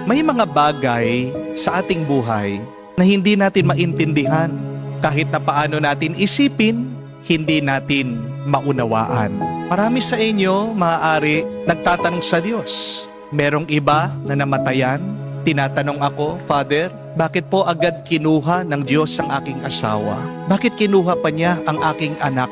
May mga bagay sa ating buhay na hindi natin maintindihan. Kahit na paano natin isipin, hindi natin maunawaan. Marami sa inyo, maaari, nagtatanong sa Diyos. Merong iba na namatayan. Tinatanong ako, Father, bakit po agad kinuha ng Diyos ang aking asawa? Bakit kinuha pa niya ang aking anak?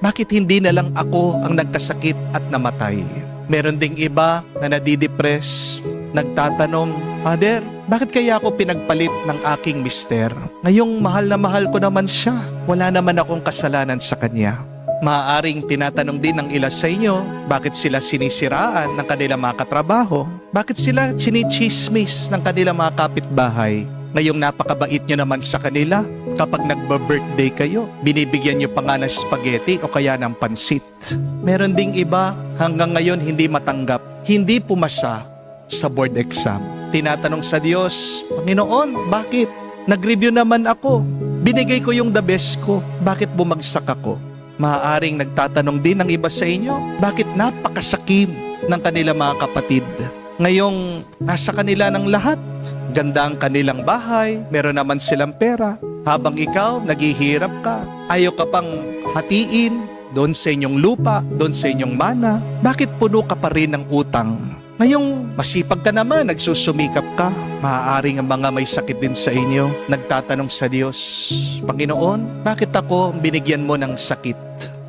Bakit hindi na lang ako ang nagkasakit at namatay? Meron ding iba na nadidepress, nagtatanong, Father, bakit kaya ako pinagpalit ng aking mister? Ngayong mahal na mahal ko naman siya. Wala naman akong kasalanan sa kanya. Maaaring tinatanong din ng ilan sa inyo, bakit sila sinisiraan ng kanilang mga katrabaho? Bakit sila chinichismis ng kanilang mga kapitbahay? Ngayong napakabait nyo naman sa kanila, kapag nagba-birthday kayo, binibigyan nyo pa nga ng spaghetti o kaya ng pansit. Meron ding iba hanggang ngayon hindi matanggap, hindi pumasa sa board exam. Tinatanong sa Diyos, Panginoon, bakit? Nag-review naman ako. Binigay ko yung the best ko. Bakit bumagsak ako? Maaaring nagtatanong din ng iba sa inyo, bakit napakasakim ng kanilang mga kapatid? Ngayong nasa kanila ng lahat, ganda ang kanilang bahay, meron naman silang pera. Habang ikaw, naghihirap ka, ayaw ka pang hatiin doon sa inyong lupa, doon sa inyong mana. Bakit puno ka pa rin ng utang? Ngayong masipag ka naman, nagsusumikap ka. Maaaring ang mga may sakit din sa inyo, nagtatanong sa Diyos, Panginoon, bakit ako binigyan mo ng sakit?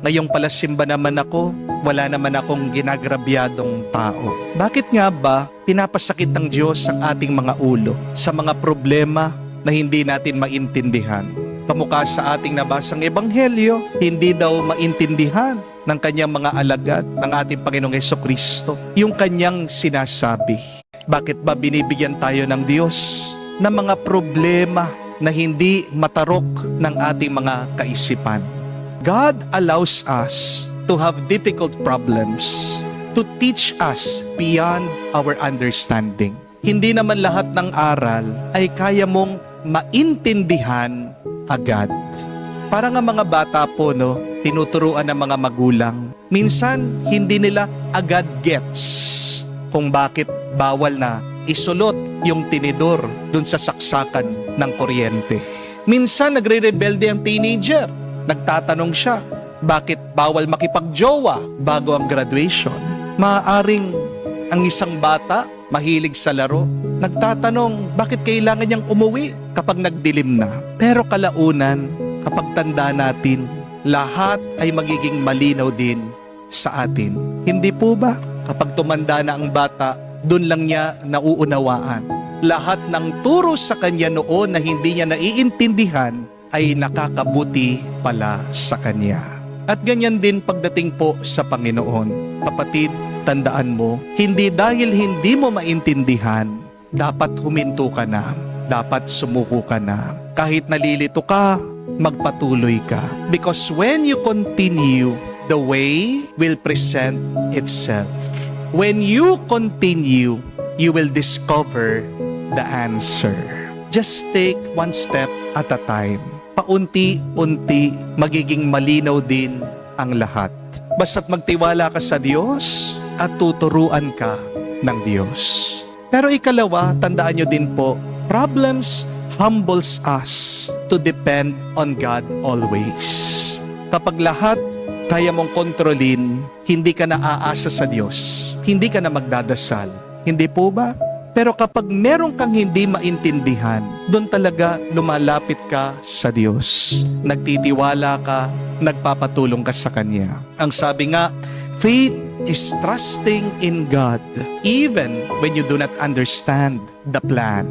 Ngayong pala simba naman ako, wala naman akong ginagrabyadong tao. Bakit nga ba pinapasakit ng Diyos ang ating mga ulo sa mga problema na hindi natin maintindihan? Pamukha sa ating nabasang ebanghelyo, hindi daw maintindihan ng kanyang mga alagad ng ating Panginoong Hesukristo yung kanyang sinasabi. Bakit ba binibigyan tayo ng Diyos ng mga problema na hindi matarok ng ating mga kaisipan? God allows us to have difficult problems to teach us beyond our understanding. Hindi naman lahat ng aral ay kaya mong maintindihan agad. Para nga mga bata po, no, tinuturuan ng mga magulang. Minsan, hindi nila agad gets kung bakit bawal na isulot yung tinidor dun sa saksakan ng kuryente. Minsan, nagre-rebelde ang teenager. Nagtatanong siya, bakit bawal makipagjowa bago ang graduation? Maaaring ang isang bata, mahilig sa laro, nagtatanong, bakit kailangan niyang umuwi kapag nagdilim na? Pero kalaunan, kapag tanda natin, lahat ay magiging malinaw din sa atin. Hindi po ba? Kapag tumanda na ang bata, doon lang niya nauunawaan. Lahat ng turo sa kanya noon na hindi niya naiintindihan ay nakakabuti pala sa kanya. At ganyan din pagdating po sa Panginoon. Kapatid, tandaan mo, hindi dahil hindi mo maintindihan, dapat huminto ka na, dapat sumuko ka na. Kahit nalilito ka, magpatuloy ka. Because when you continue, the way will present itself. When you continue, you will discover the answer. Just take one step at a time. Paunti-unti, magiging malinaw din ang lahat. Basta't magtiwala ka sa Diyos at tuturuan ka ng Diyos. Pero ikalawa, tandaan nyo din po, problems humbles us to depend on God always. Kapag lahat kaya mong kontrolin, hindi ka na aasa sa Diyos. Hindi ka na magdadasal. Hindi po ba? Pero kapag meron kang hindi maintindihan, doon talaga lumalapit ka sa Diyos. Nagtitiwala ka, nagpapatulong ka sa Kanya. Ang sabi nga, faith is trusting in God even when you do not understand the plan.